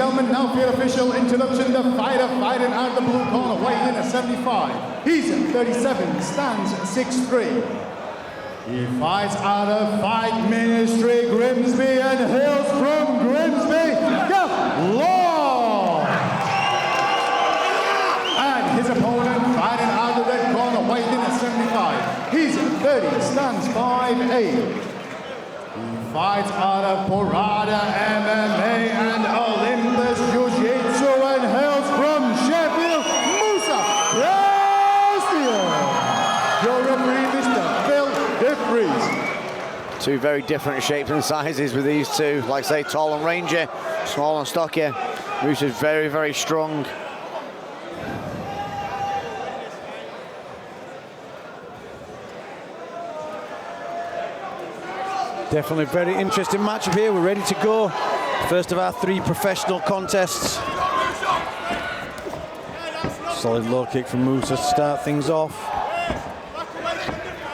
gentlemen, now for your official introduction, the fighter fighting out of the blue corner, weighing in at 75. He's 37, stands 6'3". He fights out of Fight Ministry, Grimsby, and hails from Grimsby, Lofts. And his opponent fighting out of the red corner, weighing in at 75. He's 30, stands 5'8". Fights out of Porada MMA and Olympus Jiu-Jitsu and hails from Sheffield, Musa. Your referee, Mr. Phil DeFries. Two very different shapes and sizes with these two. Like I say, tall and rangy, small and stocky. Musa's very, very strong. Definitely very interesting matchup here. We're ready to go. First of our 3 professional contests. Solid low kick from Musa to start things off.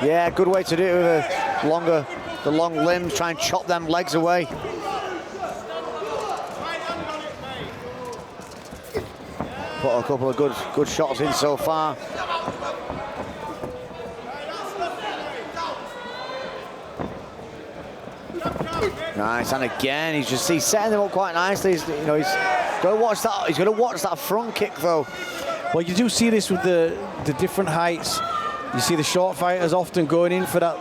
Yeah, good way to do it with the long limbs. Try and chop them legs away. Put a couple of good shots in so far. Nice, and again, he's setting them up quite nicely. He's going to watch that. He's going to watch that front kick though. Well, you do see this with the different heights. You see the short fighters often going in for that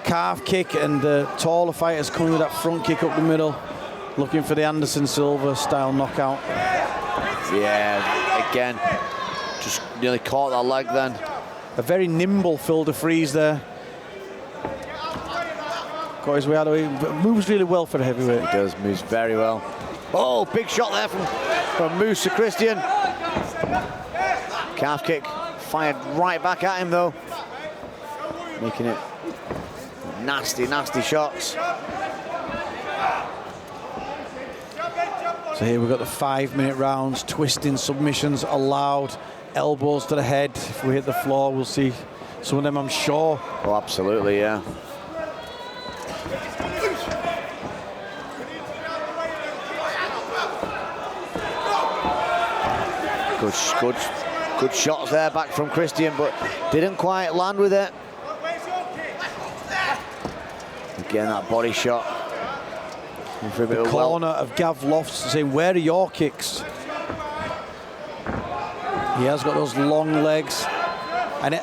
calf kick, and the taller fighters coming with that front kick up the middle, looking for the Anderson Silva style knockout. Yeah, again, just nearly caught that leg then. A very nimble Phil DeFries there. Got his way out of the way, but moves really well for a heavyweight. He does, moves very well. Oh, big shot there from Musa Christian. Calf kick fired right back at him though. Making it nasty, nasty shots. So here we've got the 5-minute rounds, twisting submissions allowed, elbows to the head. If we hit the floor, we'll see some of them, I'm sure. Oh, absolutely, yeah. Good shots there back from Christian, but didn't quite land with it. Again, that body shot. The corner of Gav Lofts saying, where are your kicks? He has got those long legs. And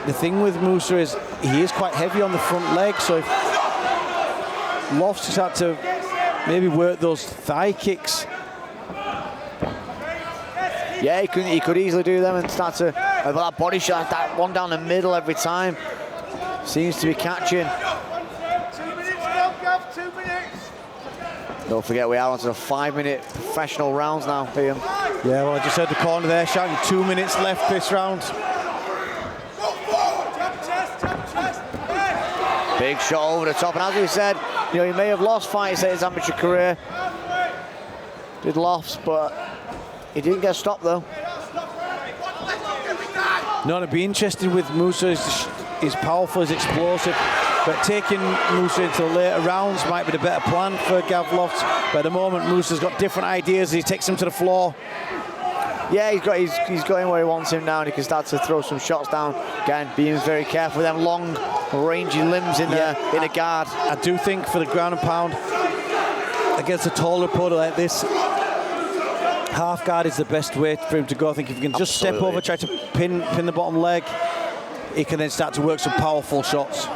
the thing with Musa is he is quite heavy on the front leg, so if Lofts has had to maybe work those thigh kicks. Yeah, he could easily do them and start to have that body shot, that one down the middle every time. Seems to be catching. 2 minutes, Gav, 2 minutes. Don't forget we are onto the 5-minute professional rounds now, Liam. Yeah, well, I just heard the corner there shouting 2 minutes left this round. Big shot over the top, and as we said, he may have lost fights in his amateur career. Did Lofts, but he didn't get stopped though. No, it'd be interesting with Musa. He's powerful, he's explosive, but taking Musa into the later rounds might be the better plan for Gav Lofts. But at the moment, Musa's got different ideas. He takes him to the floor. Yeah, he's going where he wants him now, and he can start to throw some shots down. Again, being very careful with them long, rangy limbs in a guard. I do think for the ground and pound against a taller opponent like this, half guard is the best way for him to go. I think if he can just step over, try to pin the bottom leg, he can then start to work some powerful shots.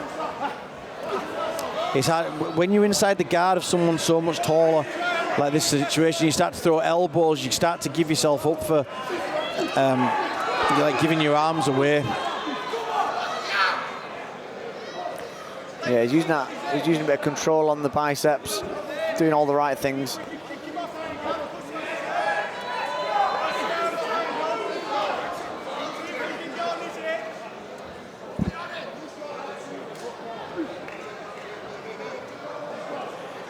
It's hard when you're inside the guard of someone so much taller, like this situation. You start to throw elbows. You start to give yourself up for, like giving your arms away. Yeah, he's using that. He's using a bit of control on the biceps, doing all the right things.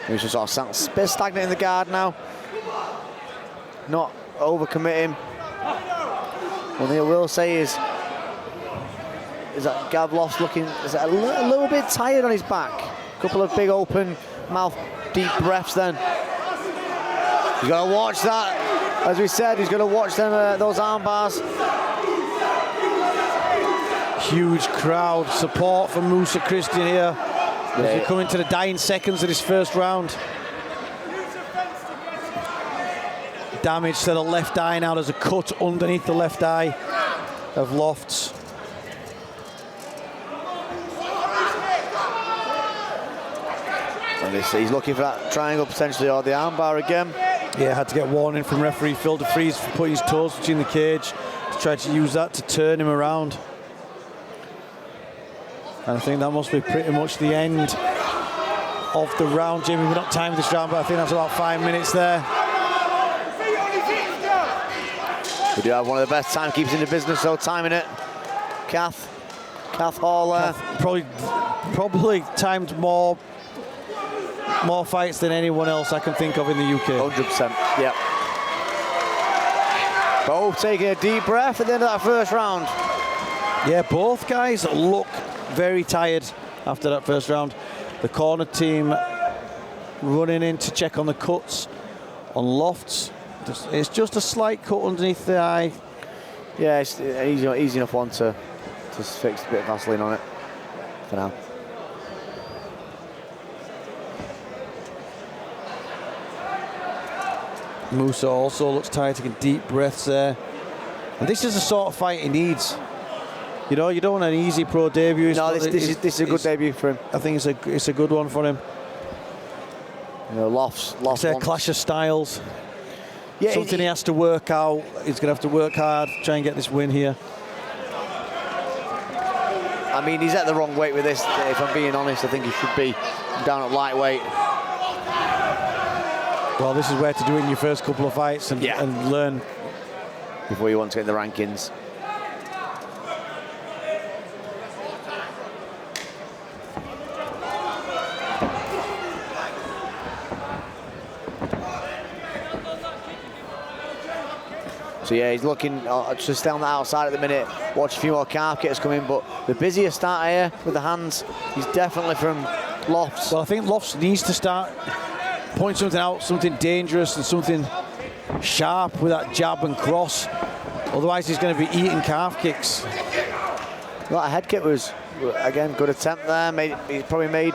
He's just sort of a bit stagnant in the guard now. Not overcommitting. One thing I will say is that Gav Lofts looking a little bit tired on his back. A couple of big open mouth, deep breaths then. He's got to watch that. As we said, he's got to watch them those arm bars. Huge crowd support for Musa Christian here. As we come into the dying seconds of this first round. Damage to the left eye now. There's a cut underneath the left eye of Lofts. And he's looking for that triangle potentially, or the armbar again. Yeah, had to get warning from referee Phil DeFries for putting his toes between the cage to try to use that to turn him around. And I think that must be pretty much the end of the round. Jimmy, we're not timing this round, but I think that's about 5 minutes there. We do have one of the best timekeepers in the business, though, timing it. Kath Hall there. Probably timed more fights than anyone else I can think of in the UK. 100%, yeah. Both taking a deep breath at the end of that first round. Yeah, both guys look very tired after that first round. The corner team running in to check on the cuts on Lofts. It's just a slight cut underneath the eye. Yeah, it's an easy enough one to fix a bit of Vaseline on it for now. Musa also looks tired, taking deep breaths there. And this is the sort of fight he needs. You know, you don't want an easy pro debut. No, this is a good debut for him. I think it's a good one for him. You know, Lofts It's a clash of styles. Yeah, something he has to work out. He's going to have to work hard, try and get this win here. I mean, he's at the wrong weight with this. If I'm being honest, I think he should be down at lightweight. Well, this is where to do it in your first couple of fights and learn. Before you want to get in the rankings. So yeah, he's looking to stay on the outside at the minute, watch a few more calf kickers come in, but the busier starter here with the hands, he's definitely from Lofts. Well, I think Lofts needs to start putting something out, something dangerous and something sharp with that jab and cross. Otherwise, he's going to be eating calf kicks. That head kick was, again, good attempt there. He probably made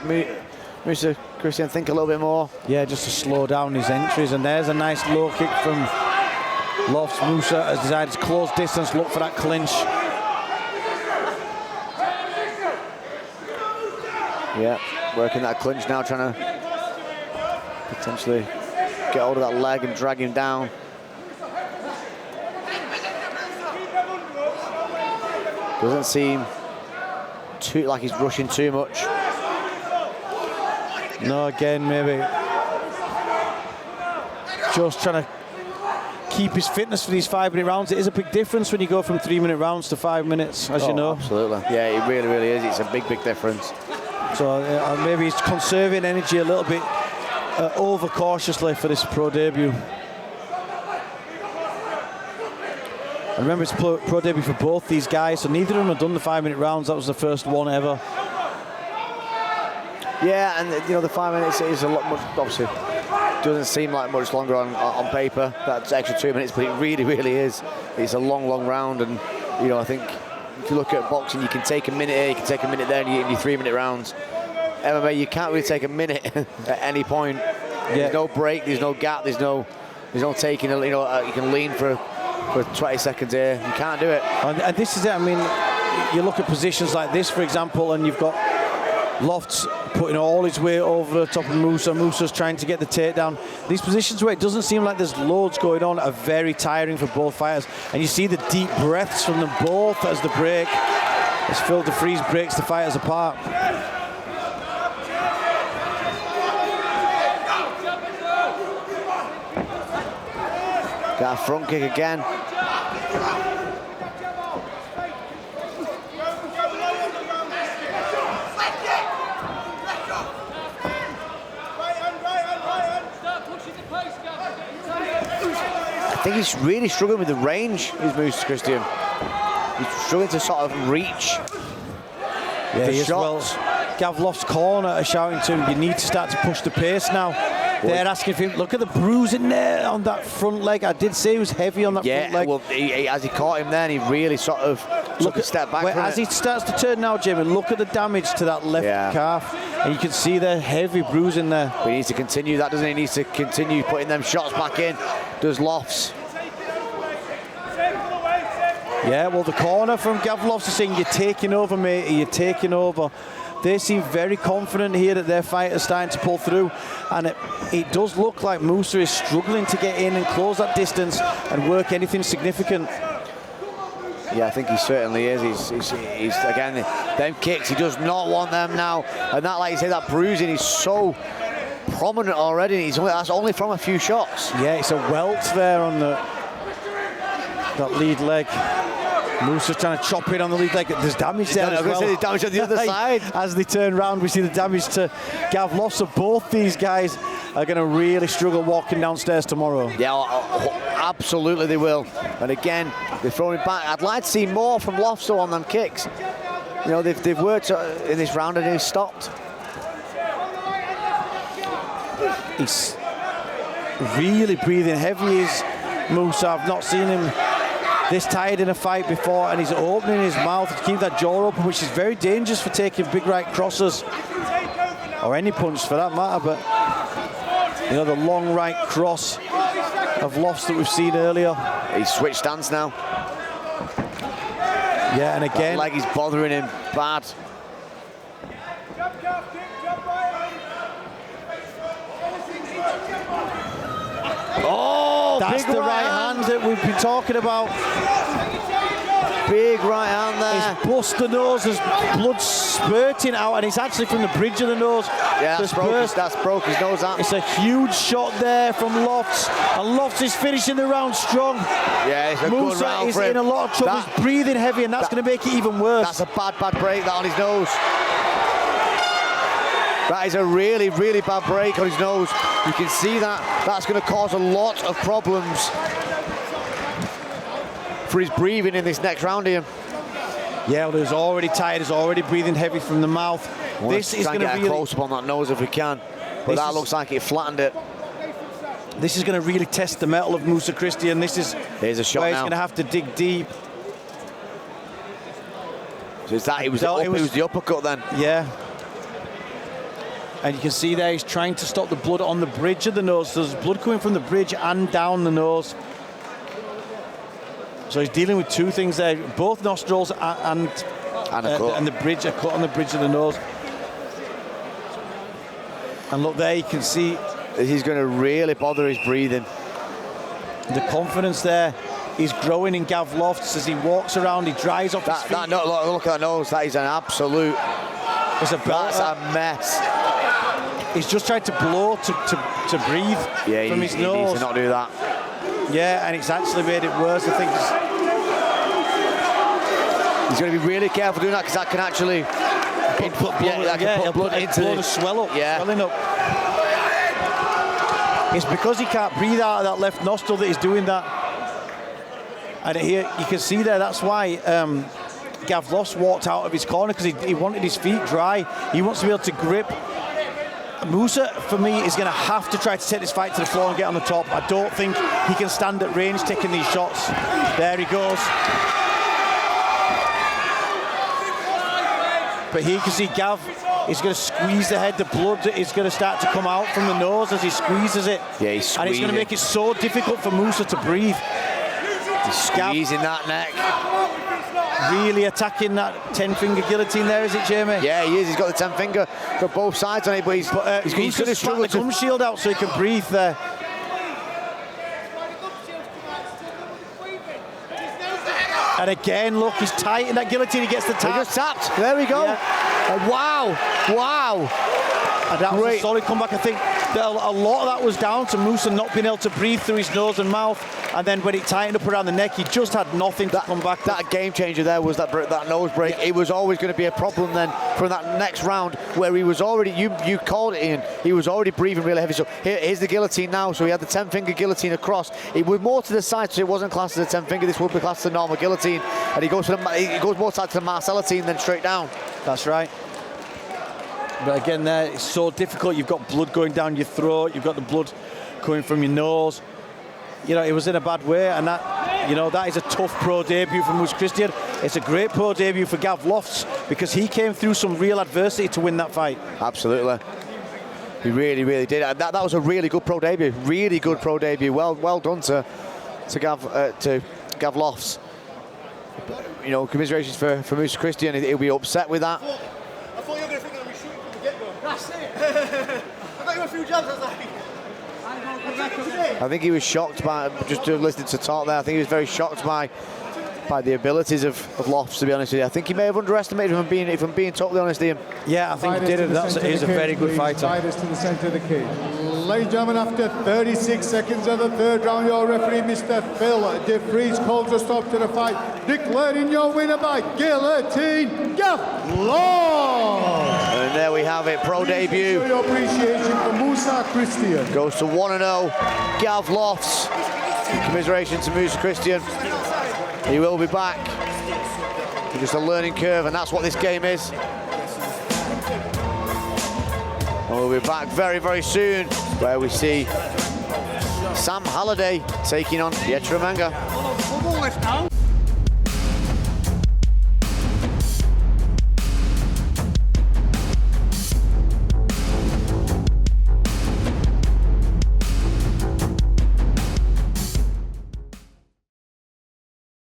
Musa Christian think a little bit more. Yeah, just to slow down his entries. And there's a nice low kick from Lofts. Musa has decided to close distance, look for that clinch. Yeah, working that clinch now, trying to potentially get hold of that leg and drag him down. Doesn't seem too like he's rushing too much. No, again, maybe just trying to keep his fitness for these 5-minute rounds. It is a big difference when you go from 3-minute rounds to 5 minutes, as you know. Absolutely. Yeah, it really, really is. It's a big, big difference. So maybe he's conserving energy a little bit over cautiously for this pro debut. I remember it's pro debut for both these guys, so neither of them have done the 5-minute rounds. That was the first one ever. Yeah, and you know, the 5 minutes is a lot much, obviously doesn't seem like much longer on paper. That's extra 2 minutes, but it really, really is. It's a long, long round, and you know, I think if you look at boxing, you can take a minute here, you can take a minute there, and you get in your 3-minute rounds. MMA, you can't really take a minute at any point. Yeah. There's no break, there's no gap, there's no taking. You know, you can lean for 20 seconds here. You can't do it. And this is it. I mean, you look at positions like this, for example, and you've got Lofts putting all his weight over the top of Musa. Musa's trying to get the takedown. These positions where it doesn't seem like there's loads going on are very tiring for both fighters. And you see the deep breaths from them both as the break, as Phil DeFries breaks the fighters apart. Got a front kick again. I think he's really struggling with the range, is Musa Christian. He's struggling to sort of reach the shots. Well, Gav Lofts' corner are shouting to him, you need to start to push the pace now. They're asking for him. Look at the bruising there on that front leg. I did say he was heavy on that front leg. Well, as he caught him then, he really sort of took a step back. As he starts to turn now, Jimmy, look at the damage to that left calf. And you can see the heavy bruising there. But he needs to continue that, doesn't he? He needs to continue putting them shots back in. Does Lofts. Yeah, well, the corner from Gav Lofts is saying, you're taking over, mate, you're taking over. They seem very confident here that their fight is starting to pull through. And it does look like Musa is struggling to get in and close that distance and work anything significant. Yeah, I think he certainly is. He's again, them kicks, he does not want them now. And that, like you say, that bruising is so prominent already. That's only from a few shots. Yeah, it's a welt there on that lead leg. Musa's trying to chop in on the lead leg. There's damage there as well. There's damage on the other side. As they turn round, we see the damage to Gav Lofts. So both these guys are going to really struggle walking downstairs tomorrow. Yeah, absolutely they will. And again, they're throwing it back. I'd like to see more from Lofts on them kicks. You know, they've worked in this round and he's stopped. He's really breathing heavy, is Musa. I've not seen him this tired in a fight before, and he's opening his mouth to keep that jaw open, which is very dangerous for taking big right crosses, or any punch for that matter. But you know, the long right cross of Lofts that we've seen earlier. He's switched stance now. Yeah, and again, like he's bothering him bad. Oh, that's the right hand that we've been talking about. Big right hand there. He's bust the nose, there's blood spurting out, and it's actually from the bridge of the nose. Yeah, that's broke his nose out. It's a huge shot there from Lofts, and Lofts is finishing the round strong. Yeah, it's a Musa good round is for him. in a lot of trouble. He's breathing heavy, and that's going to make it even worse. That's a bad break, that on his nose. That is a really, really bad break on his nose. You can see that. That's going to cause a lot of problems for his breathing in this next round here. Yeah, well, he's already tired. He's already breathing heavy from the mouth. This is going to get a close-up on that nose if we can. But that looks like it flattened it. This is going to really test the mettle of Musa Christian. This is Here's a shot where now. he's going to have to dig deep. So it's that. It was the uppercut then. Yeah. And you can see there he's trying to stop the blood on the bridge of the nose. So there's blood coming from the bridge and down the nose. So he's dealing with two things there, both nostrils and the bridge, a cut on the bridge of the nose. And look there, you can see this is going to really bother his breathing. The confidence there is growing in Gav Lofts as he walks around. He dries off his feet. Look at that nose. That is an absolute. That's a mess. He's just tried to blow to breathe from his nose. He needs to not do that. Yeah, and it's actually made it worse. I think he's going to be really careful doing that, because that can actually put blood into the swelling up. It's because he can't breathe out of that left nostril that he's doing that. And here you can see there, that's why Gav Lofts walked out of his corner, because he wanted his feet dry. He wants to be able to grip. Musa, for me, is going to have to try to take this fight to the floor and get on the top. I don't think he can stand at range taking these shots. There he goes. But here you can see Gav is going to squeeze the head. The blood is going to start to come out from the nose as he squeezes it. Yeah, he's squeezing. And it's going to make it so difficult for Musa to breathe. He's squeezing that neck. Really attacking that 10-finger guillotine there, is it, Jamie? Yeah, he is. He's got the 10-finger for both sides on it, but he's going to struggle the gum shield out so he can breathe there. And again, look, he's tight in that guillotine. He gets the tap. He just tapped. There we go. Yeah. Wow. And that was a solid comeback. I think that a lot of that was down to Musa not being able to breathe through his nose and mouth. And then when it tightened up around the neck, he just had nothing to come back. That game changer there was that nose break. It was always going to be a problem then from that next round, where he was already, you called it, Ian, he was already breathing really heavy. So here's the guillotine now. So he had the 10-finger guillotine across. It was more to the side, so it wasn't classed as a 10-finger. This would be classed as a normal guillotine. And he goes more side to the Marcellitine than straight down. That's right. But again, there it's so difficult. You've got blood going down your throat. You've got the blood coming from your nose. You know, it was in a bad way, and that, you know, that is a tough pro debut for Musa Christian. It's a great pro debut for Gav Lofts because he came through some real adversity to win that fight. Absolutely. He really, really did. That was a really good pro debut. Really good pro debut. Well done to Gav Lofts. You know, commiserations for Musa Christian. He'll be upset with that. I thought you were going to think that we shoot from the get-go. That's it. I got you a few jabs, I was like... I think he was shocked by, just listening to talk there, I think he was very shocked by the abilities of Lofts, to be honest with you. I think he may have underestimated, if I'm being totally honest, Ian. Yeah, I think he did. He's a very good fighter. Fighters to the centre of the cage. Ladies and gentlemen, after 36 seconds of the third round, your referee, Mr. Phil DeFries, calls a stop to the fight, declaring your winner by guillotine, Gav Lofts. And there we have it, pro debut. Show your appreciation for Musa Christian. Goes to 1-0, Gav Lofts. Commiseration to Musa Christian. He will be back. It's just a learning curve, and that's what this game is. And we'll be back very, very soon, where we see Sam Halliday taking on Pietro Manga.